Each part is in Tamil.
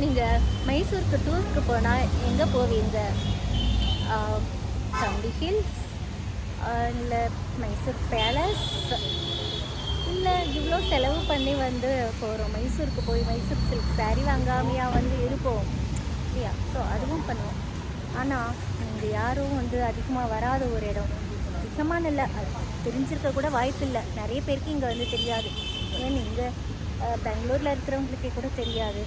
நீங்கள் மைசூருக்கு டூருக்கு போனால் எங்கே போவீங்க? சண்டி ஹில்ஸ், இல்லை மைசூர் பேலஸ், இல்லை இவ்வளோ செலவு பண்ணி வந்து போகிறோம் மைசூருக்கு போய் மைசூர் சில்க் சாரீ வாங்காமையாக வந்து இருப்போம் இல்லையா? ஸோ அதுவும் பண்ணுவோம். ஆனால் இங்கே யாரும் வந்து அதிகமாக வராத ஒரு இடம், அதிகமான இல்லை, தெரிஞ்சிருக்க கூட வாய்ப்பு இல்லை. நிறைய பேருக்கு இங்கே வந்து தெரியாது. ஏன் இங்கே பெங்களூரில் இருக்கிறவங்களுக்கே கூட தெரியாது.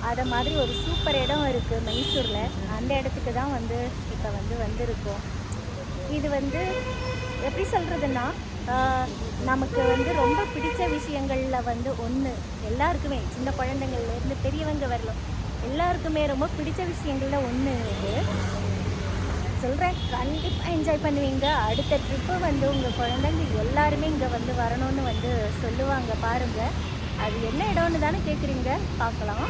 அதை மாதிரி ஒரு சூப்பர் இடம் இருக்குது மைசூரில். அந்த இடத்துக்கு தான் வந்து இப்போ வந்திருக்கோம். இது வந்து எப்படி சொல்கிறதுன்னா, நமக்கு வந்து ரொம்ப பிடிச்ச விஷயங்களில் வந்து ஒன்று, எல்லாருக்குமே சின்ன குழந்தைங்கள்லேருந்து பெரியவங்க வரலாம் எல்லாருக்குமே ரொம்ப பிடிச்ச விஷயங்களில் ஒன்று இது சொல்கிறேன். கண்டிப்பாக என்ஜாய் பண்ணுவீங்க. அடுத்த ட்ரிப்பு வந்து உங்கள் குழந்தைங்க எல்லாருமே இங்கே வந்து வரணும்னு வந்து சொல்லுவாங்க. பாருங்கள், அது என்ன இடம்னு தானே கேட்குறீங்க, பார்க்கலாம்.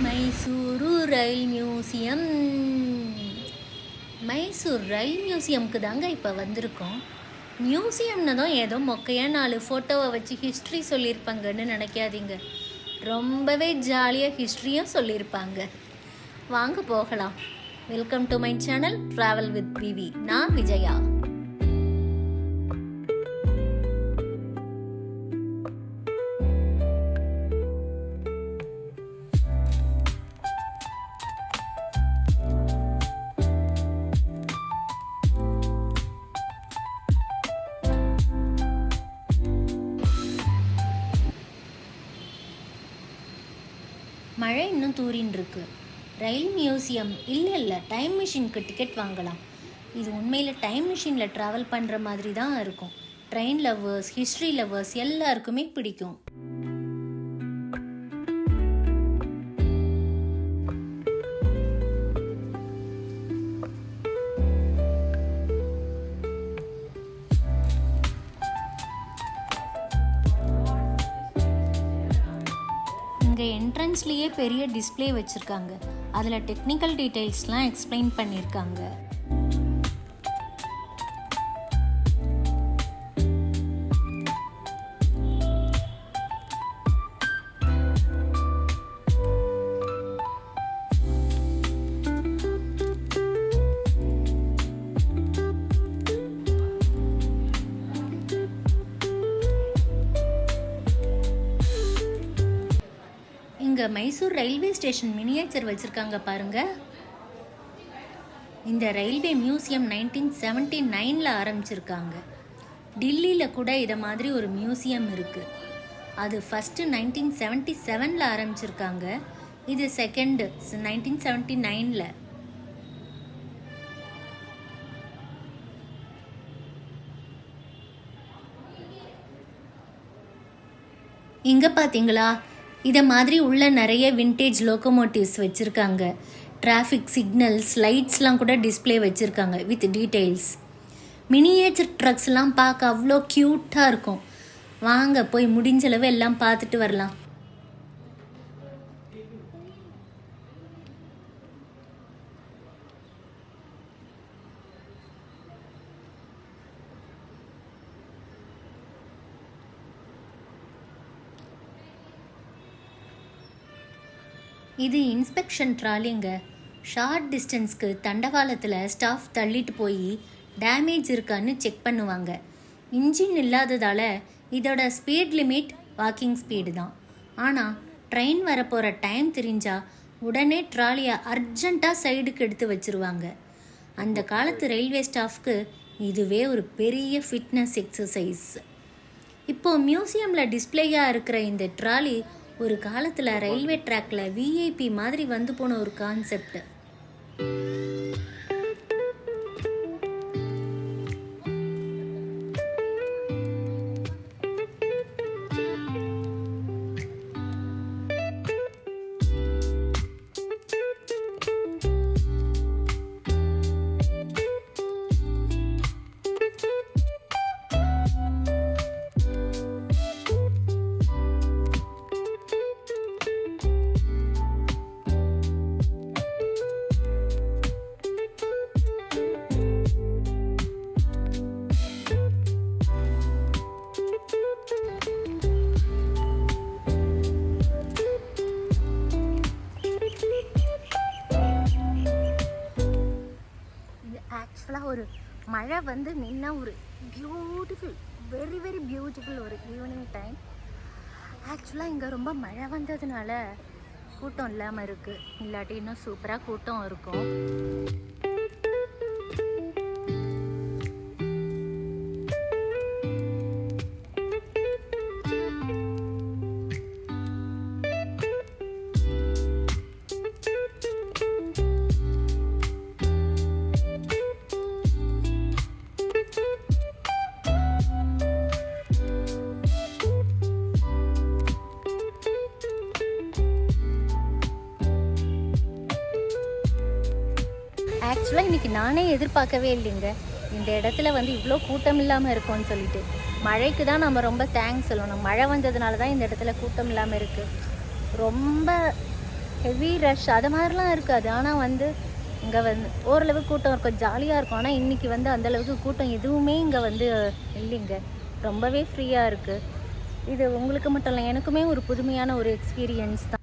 மைசூரு ரயில் மியூசியம். மைசூர் ரயில் மியூசியமுக்கு தாங்க இப்போ வந்திருக்கோம். மியூசியம்னதும் ஏதோ மொக்கையாக 4 ஃபோட்டோவை வச்சு ஹிஸ்ட்ரி சொல்லியிருப்பாங்கன்னு நினைக்காதீங்க. ரொம்பவே ஜாலியாக ஹிஸ்ட்ரியும் சொல்லியிருப்பாங்க. வாங்க போகலாம். Welcome to my channel travel with PV. நான் விஜயா. மழை இன்னும் தூரின்னு இருக்கு. ரயில் மியூசியம் இல்லை, டைம் மிஷினுக்கு டிக்கெட் வாங்கலாம். இது உண்மையில் டைம் மிஷினில் ட்ராவல் பண்ணுற மாதிரி தான் இருக்கும். ட்ரெயின் லவ்வர்ஸ், ஹிஸ்ட்ரி லவ்வர்ஸ் எல்லாருக்குமே பிடிக்கும். இங்கே என்ட்ரன்ஸ்லேயே பெரிய டிஸ்பிளே வச்சுருக்காங்க. அதில் டெக்னிக்கல் டீட்டெயில்ஸ்லாம் எக்ஸ்பிளைன் பண்ணியிருக்காங்க. இங்கே மைசூர் ரயில்வே ஸ்டேஷன் மினியேச்சர் வச்சுருக்காங்க பாருங்கள். இந்த ரயில்வே மியூசியம் 1979 ஆரம்பிச்சிருக்காங்க. டில்லியில் கூட இதை மாதிரி ஒரு மியூசியம் இருக்குது. அது ஃபஸ்ட்டு 1977 ஆரம்பிச்சிருக்காங்க. இது செகண்டு 1979. இங்கே பார்த்தீங்களா, இதை மாதிரி உள்ள நிறைய விண்டேஜ் லோக்கோமோட்டிவ்ஸ் வச்சுருக்காங்க. டிராஃபிக் சிக்னல்ஸ், லைட்ஸ்லாம் கூட டிஸ்பிளே வச்சுருக்காங்க வித் டீட்டெயில்ஸ். மினியேச்சர் ட்ரக்ஸ்லாம் பார்க்க அவ்வளோ க்யூட்டாக இருக்கும். வாங்க போய் முடிஞ்சளவு எல்லாம் பார்த்துட்டு வரலாம். இது இன்ஸ்பெக்ஷன் ட்ராலிங்க. ஷார்ட் டிஸ்டன்ஸ்க்கு தண்டவாளத்தில் ஸ்டாஃப் தள்ளிட்டு போய் டேமேஜ் இருக்கான்னு செக் பண்ணுவாங்க. இன்ஜின் இல்லாததால் இதோட ஸ்பீட் லிமிட் வாக்கிங் ஸ்பீடு தான். ஆனால் ட்ரெயின் வரப்போகிற டைம் தெரிஞ்சால் உடனே ட்ராலியை அர்ஜெண்ட்டாக சைடுக்கு எடுத்து வச்சுருவாங்க. அந்த காலத்து ரயில்வே ஸ்டாஃப்க்கு இதுவே ஒரு பெரிய ஃபிட்னஸ் எக்ஸசைஸ். இப்போது மியூசியமில் டிஸ்பிளேயாக இருக்கிற இந்த ட்ராலி ஒரு காலத்தில் ரயில்வே ட்ராக்ல விஐபி மாதிரி வந்து போன ஒரு கான்செப்ட். மழை வந்து நின்னா ஒரு பியூட்டிஃபுல், வெரி வெரி பியூட்டிஃபுல் ஒரு ஈவினிங் டைம். ஆக்சுவலாக இங்கே ரொம்ப மழை வந்ததுனால கூட்டம் இல்லாமல் இருக்குது, இல்லாட்டி இன்னும் சூப்பராக கூட்டம் இருக்கும். ஆக்சுவலாக இன்றைக்கி நானே எதிர்பார்க்கவே இல்லைங்க இந்த இடத்துல வந்து இவ்வளோ கூட்டம் இல்லாமல் இருக்கும்னு சொல்லிட்டு. மழைக்கு தான் நம்ம ரொம்ப தேங்க்ஸ் சொல்லணும். மழை வந்ததுனால தான் இந்த இடத்துல கூட்டம் இல்லாமல் இருக்குது. ரொம்ப ஹெவி ரஷ் அது மாதிரிலாம் இருக்காது, ஆனால் வந்து இங்கே வந்து ஓரளவு கூட்டம் இருக்கும், ஜாலியாக இருக்கும். ஆனால் இன்றைக்கி வந்து அந்தளவுக்கு கூட்டம் எதுவுமே இங்கே வந்து இல்லைங்க, ரொம்பவே ஃப்ரீயாக இருக்குது. இது உங்களுக்கு மட்டும் இல்லை, எனக்குமே ஒரு புதுமையான ஒரு எக்ஸ்பீரியன்ஸ் தான்.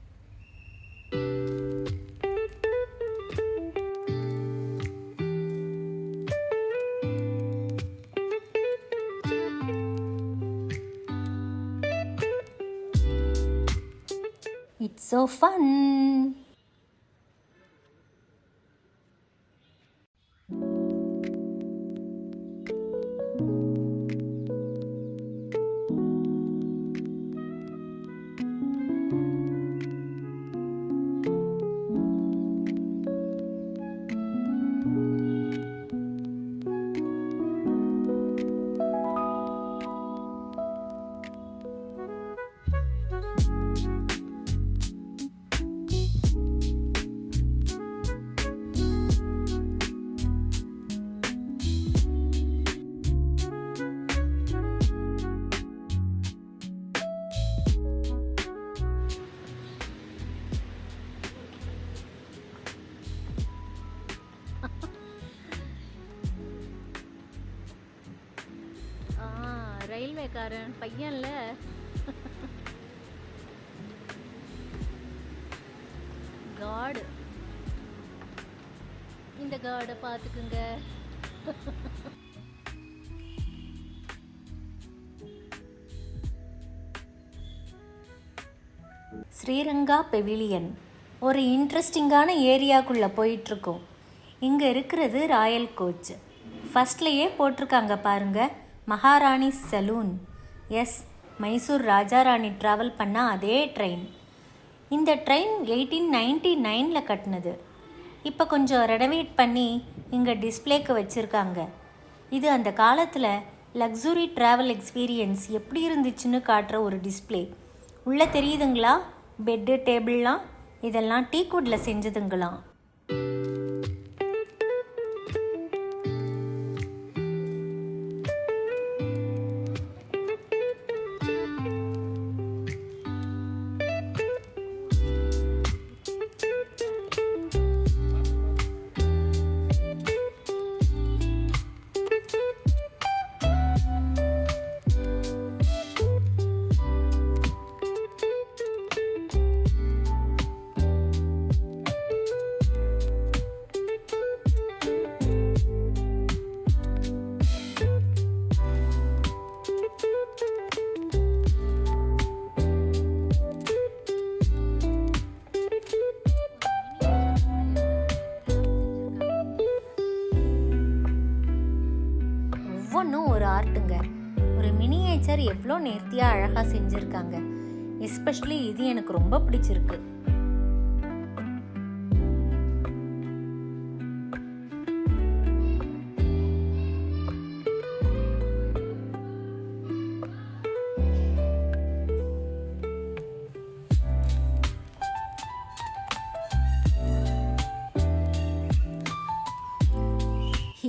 It's so fun. ரயில்வேக்காரன் பையன்ல காடு, இந்த காடை பார்த்துக்குங்க. ஸ்ரீரங்கா பெவிலியன் ஒரு இன்ட்ரெஸ்டிங்கான ஏரியாக்குள்ளே போயிட்டுருக்கோம். இங்கே இருக்கிறது ராயல் கோச். ஃபஸ்ட்லேயே போட்டிருக்காங்க பாருங்கள், மகாராணி salon. S, Mysore Raja Rani travel பண்ணால் அதே ட்ரெயின். இந்த ட்ரெயின் 1899 கட்டினது. இப்போ கொஞ்சம் ரெனோவேட் பண்ணி இங்கே டிஸ்பிளேக்கு வச்சுருக்காங்க. இது அந்த காலத்தில் லக்ஸுரி ட்ராவல் எக்ஸ்பீரியன்ஸ் எப்படி இருந்துச்சுன்னு காட்டுற ஒரு டிஸ்பிளே. உள்ளே தெரியுதுங்களா, பெட்டு டேபிள்லாம் இதெல்லாம் டீக்குட்டில் செஞ்சதுங்களாம். ஒவ்வொன்றும் ஒரு ஆர்ட்டுங்க. ஒரு மினியேச்சர் எவ்வளோ நேர்த்தியாக அழகாக செஞ்சுருக்காங்க. எஸ்பெஷலி இது எனக்கு ரொம்ப பிடிச்சிருக்கு.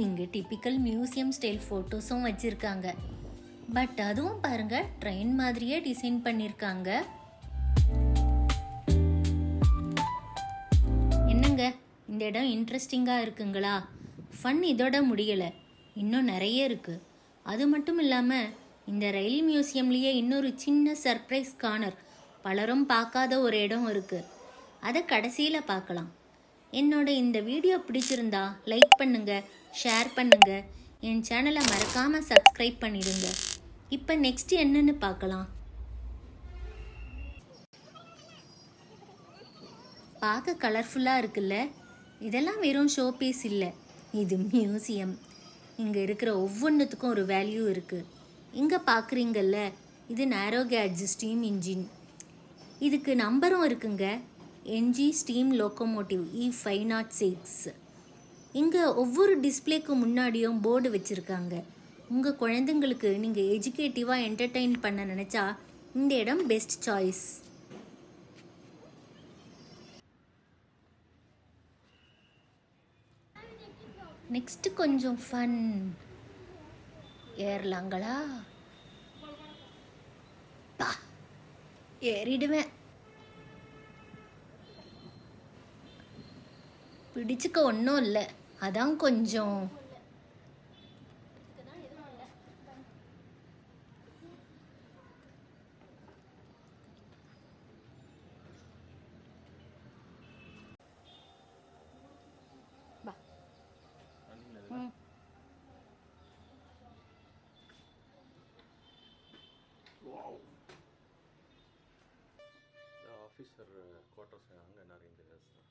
இங்கே டிப்பிக்கல் மியூசியம் ஸ்டைல் ஃபோட்டோஸும் வச்சுருக்காங்க. பட் அதுவும் பாருங்கள், ட்ரெயின் மாதிரியே டிசைன் பண்ணியிருக்காங்க. என்னங்க, இந்த இடம் இன்ட்ரெஸ்டிங்காக இருக்குங்களா? ஃபன் இதோட முடியலை, இன்னும் நிறைய இருக்குது. அது மட்டும் இல்லாமல் இந்த ரயில் மியூசியம்லேயே இன்னொரு சின்ன சர்ப்ரைஸ் கார்னர், பலரும் பார்க்காத ஒரு இடம் இருக்குது. அதை கடைசியில் பார்க்கலாம். என்னோட இந்த வீடியோ பிடிச்சிருந்தா லைக் பண்ணுங்கள், ஷேர் பண்ணுங்கள். என் சேனலை மறக்காமல் சப்ஸ்கிரைப் பண்ணிடுங்க. இப்போ நெக்ஸ்ட் என்னன்னு பார்க்கலாம். பார்க்க கலர்ஃபுல்லாக இருக்குல்ல. இதெல்லாம் வெறும் ஷோ பீஸ் இல்லை, இது மியூசியம். இங்கே இருக்கிற ஒவ்வொன்றுத்துக்கும் ஒரு வேல்யூ இருக்குது. இங்கே பார்க்குறீங்கல்ல, இது நேரோ கேஜ் ஸ்டீம் இன்ஜின். இதுக்கு நம்பரும் இருக்குங்க, என்ஜி ஸ்டீம் லோக்கோமோட்டிவ் E506. இங்கே ஒவ்வொரு டிஸ்பிளேக்கு முன்னாடியும் போர்டு வச்சுருக்காங்க. உங்கள் குழந்தைங்களுக்கு நீங்கள் எஜுகேட்டிவாக என்டர்டெயின் பண்ண நினச்சா இந்த இடம் பெஸ்ட் சாய்ஸ். நெக்ஸ்ட்டு கொஞ்சம் ஃபன். ஏறலாங்களா? பா, ஏறிடுவேன். பிடிச்சிக்க ஒன்றும் இல்லை, அதான் கொஞ்சம். ஆஃபீஸர் குவார்ட்டர்ஸ் அங்கே நிறைய இன்டீரியர்ஸ் தான்.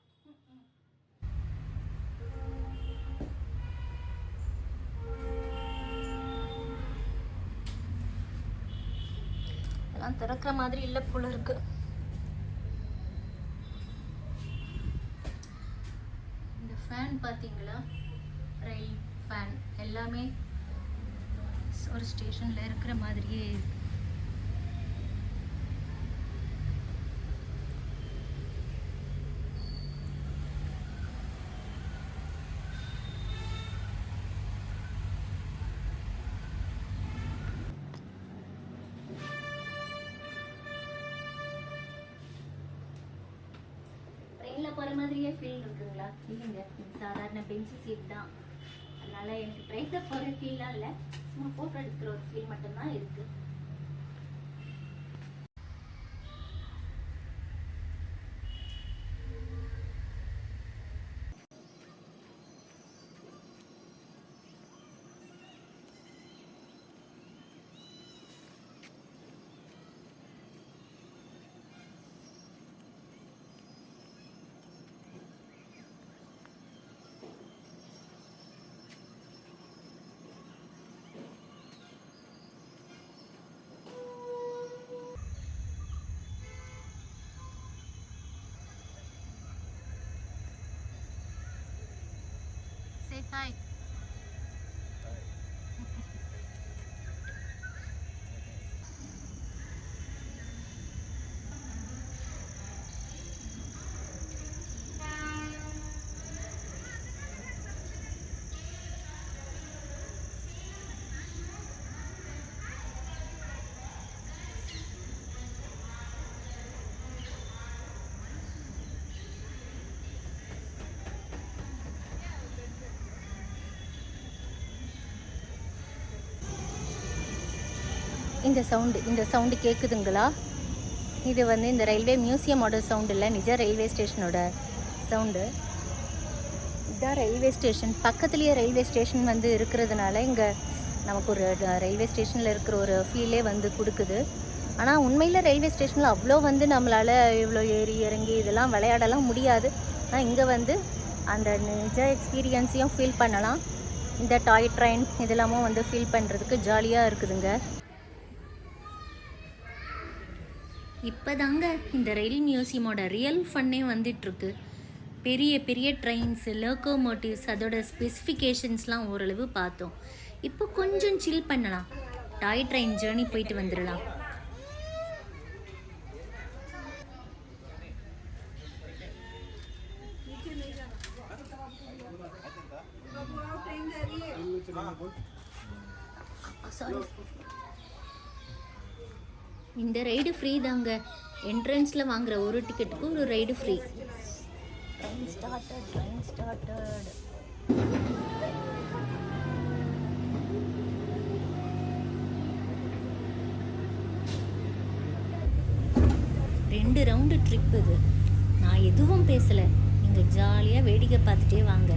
அதெல்லாம் திறக்கிற மாதிரி இல்லை போல இருக்கு. இந்த ஃபேன் பார்த்தீங்களா? ரயில் ஃபேன் எல்லாமே ஒரு ஸ்டேஷனில் இருக்கிற மாதிரியே இருக்கு. ட்ரெயினில் போகிற மாதிரியே ஃபீல் இருக்குங்களா? இல்லைங்க, இது சாதாரண பெஞ்சு சீட் தான். அதனால் எனக்கு ட்ரெயினில் போகிற ஃபீல்லாம் இல்லை, சும்மா ஃபோட்டோ எடுக்கிற ஒரு ஃபீல் மட்டும்தான் இருக்குது. Say hi. இந்த சவுண்டு கேட்குதுங்களா? இது வந்து இந்த ரயில்வே மியூசியமோட சவுண்டு இல்லை, நிஜ ரயில்வே ஸ்டேஷனோட சவுண்டு. இதுதான் ரயில்வே ஸ்டேஷன். பக்கத்துலேயே ரயில்வே ஸ்டேஷன் வந்து இருக்கிறதுனால இங்கே நமக்கு ஒரு ரயில்வே ஸ்டேஷனில் இருக்கிற ஒரு ஃபீலே வந்து கொடுக்குது. ஆனால் உண்மையில் ரயில்வே ஸ்டேஷனில் அவ்வளோ வந்து நம்மளால் இவ்வளோ ஏறி இறங்கி இதெல்லாம் விளையாடலாம் முடியாது. ஆனால் இங்கே வந்து அந்த நிஜ எக்ஸ்பீரியன்ஸையும் ஃபீல் பண்ணலாம். இந்த டாய் ட்ரெயின் இதெல்லாமும் வந்து ஃபீல் பண்ணுறதுக்கு ஜாலியாக இருக்குதுங்க. இப்போதாங்க இந்த ரயில் மியூசியமோட ரியல் ஃபன்னே வந்துட்டுருக்கு. பெரிய பெரிய ட்ரெயின்ஸு, லோக்கோமோட்டிவ்ஸ், அதோட ஸ்பெசிஃபிகேஷன்ஸ்லாம் ஓரளவு பார்த்தோம். இப்போ கொஞ்சம் சில் பண்ணலாம், டாய் ட்ரெயின் ஜேர்னி போயிட்டு வந்துடலாம். இந்த ரைடு ஃப்ரீ தாங்க. என்ட்ரன்ஸில் வாங்குற ஒரு டிக்கெட்டுக்கு ஒரு ride free. Train started. 2 round trip இது. நான் எதுவும் பேசலை, நீங்கள் ஜாலியாக வேடிக்கை பார்த்துட்டே வாங்க.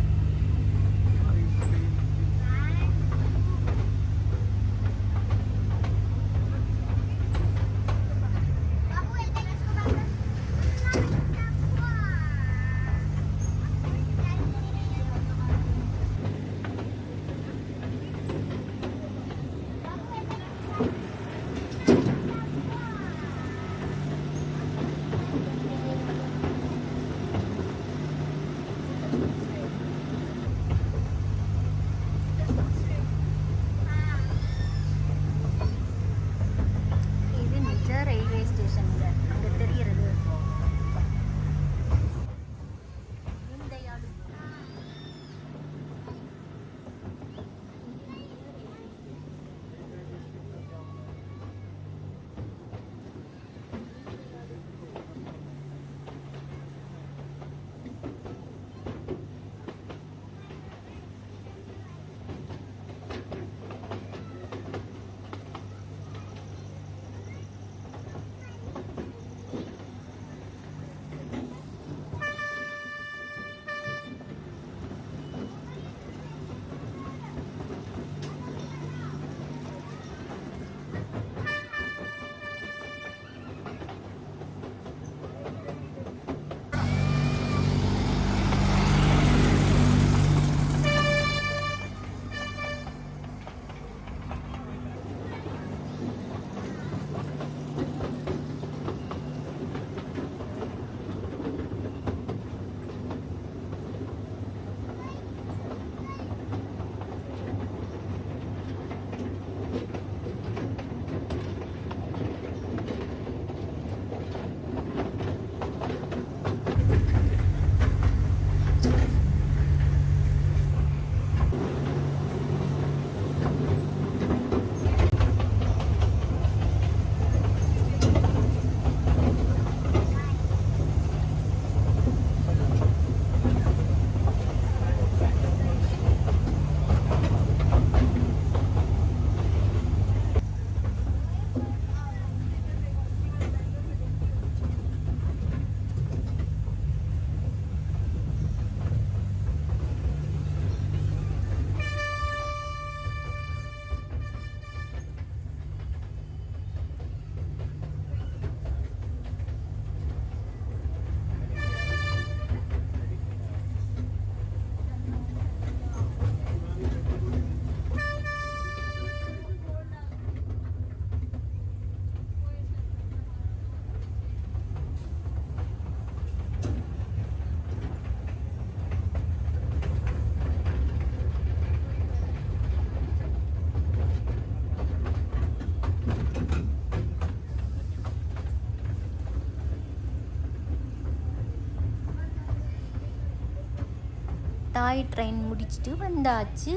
டாய் ட்ரெயின் முடிச்சுட்டு வந்தாச்சு.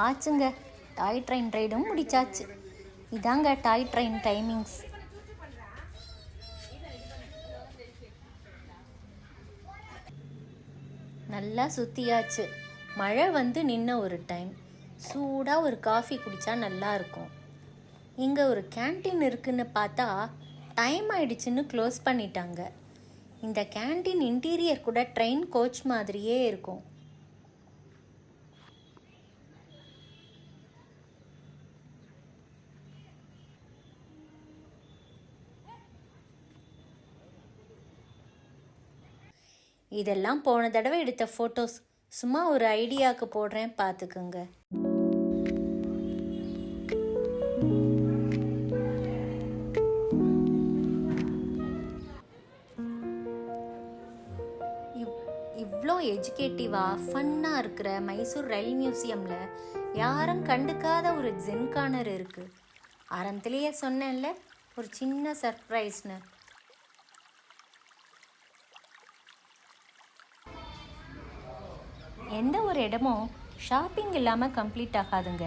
ஆச்சுங்க, டாய் ட்ரெயின் ரைடும் முடிச்சாச்சு. இதாங்க டாய் ட்ரெயின் டைமிங்ஸ். நல்லா சுற்றியாச்சு. மழை வந்து நின்ன ஒரு டைம். சூடாக ஒரு காஃபி குடித்தா நல்லாயிருக்கும். இங்கே ஒரு கேன்டீன் இருக்குன்னு பார்த்தா டைம் ஆயிடுச்சுன்னு க்ளோஸ் பண்ணிட்டாங்க. இந்த கேன்டீன் இன்டீரியர் கூட ட்ரெயின் கோச் மாதிரியே இருக்கும். இதெல்லாம் போன தடவை எடுத்த ஃபோட்டோஸ். சும்மா ஒரு ஐடியாவுக்கு போடுறேன், பார்த்துக்குங்க. இவ்வளோ எஜுகேட்டிவாக ஃபன்னாக இருக்கிற மைசூர் ரயில் மியூசியமில் யாரும் கண்டுக்காத ஒரு ஜென் கார்னர் இருக்குது. ஆரம்பத்திலேயே சொன்னேன்ல, ஒரு சின்ன சர்ப்ரைஸ்னு. எந்த ஒரு இடமும் ஷாப்பிங் இல்லாமல் கம்ப்ளீட் ஆகாதுங்க.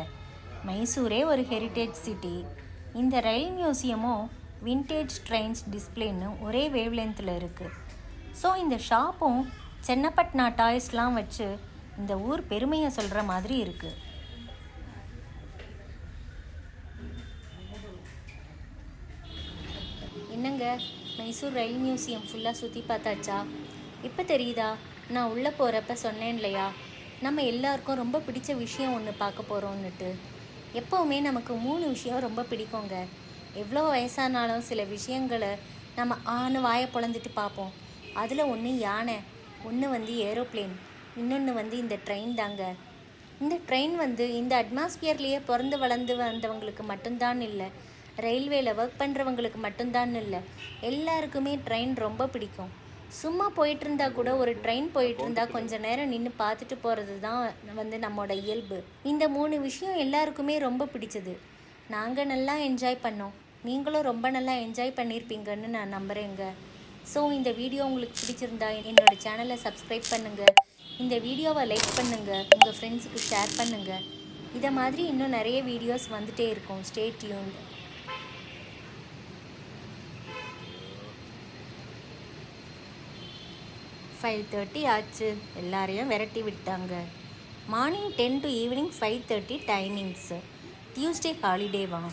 மைசூரே ஒரு ஹெரிட்டேஜ் சிட்டி. இந்த ரயில் மியூசியமும் விண்டேஜ் ட்ரெயின்ஸ் டிஸ்பிளேன்னு ஒரே வேவ் லென்த்தில் இருக்குது. ஸோ இந்த ஷாப்பும் சென்னப்பட்னா டாய்ஸ்லாம் வச்சு இந்த ஊர் பெருமையை சொல்கிற மாதிரி இருக்குது. என்னங்க, மைசூர் ரயில் மியூசியம் ஃபுல்லாக சுற்றி பார்த்தாச்சா? இப்போ தெரியுதா? நான் உள்ளே போகிறப்ப சொன்னேன் இல்லையா, நம்ம எல்லாருக்கும் ரொம்ப பிடிச்ச விஷயம் ஒன்று பார்க்க போகிறோன்னுட்டு. எப்போவுமே நமக்கு 3 விஷயம் ரொம்ப பிடிக்குங்க. எவ்வளோ வயசானாலும் சில விஷயங்களை நம்ம வாயை பொழந்துட்டு பார்ப்போம். அதில் ஒன்று யானை, ஒன்று வந்து ஏரோப்ளேன், இன்னொன்று வந்து இந்த ட்ரெயின் தாங்க. இந்த ட்ரெயின் வந்து இந்த அட்மாஸ்பியர்லேயே பிறந்து வளர்ந்து வந்தவங்களுக்கு மட்டும்தான் இல்லை, ரயில்வேல ஒர்க் பண்ணுறவங்களுக்கு மட்டும்தான் இல்லை, எல்லாருக்குமே ட்ரெயின் ரொம்ப பிடிக்கும். சும்மா போயிட்டு இருந்தா கூட, ஒரு ட்ரெயின் போயிட்டு இருந்தா கொஞ்ச நேரம் நின்று பார்த்துட்டு போகிறது தான் வந்து நம்மளோட இயல்பு. இந்த 3 விஷயம் எல்லாருக்குமே ரொம்ப பிடிச்சது. நாங்கள் நல்லா என்ஜாய் பண்ணோம், நீங்களும் ரொம்ப நல்லா என்ஜாய் பண்ணியிருப்பீங்கன்னு நான் நம்புகிறேங்க. ஸோ இந்த வீடியோ உங்களுக்கு பிடிச்சிருந்தா என்னோடய சேனலை சப்ஸ்கிரைப் பண்ணுங்கள், இந்த வீடியோவை லைக் பண்ணுங்கள், உங்கள் ஃப்ரெண்ட்ஸுக்கு ஷேர் பண்ணுங்கள். இதை மாதிரி இன்னும் நிறைய வீடியோஸ் வந்துகிட்டே இருக்கும். Stay tuned. 5:30 ஆச்சு. எல்லாரையும் விரட்டி விட்டாங்க. Morning 10 to evening 5:30 timings. Tuesday ஹாலிடேவா?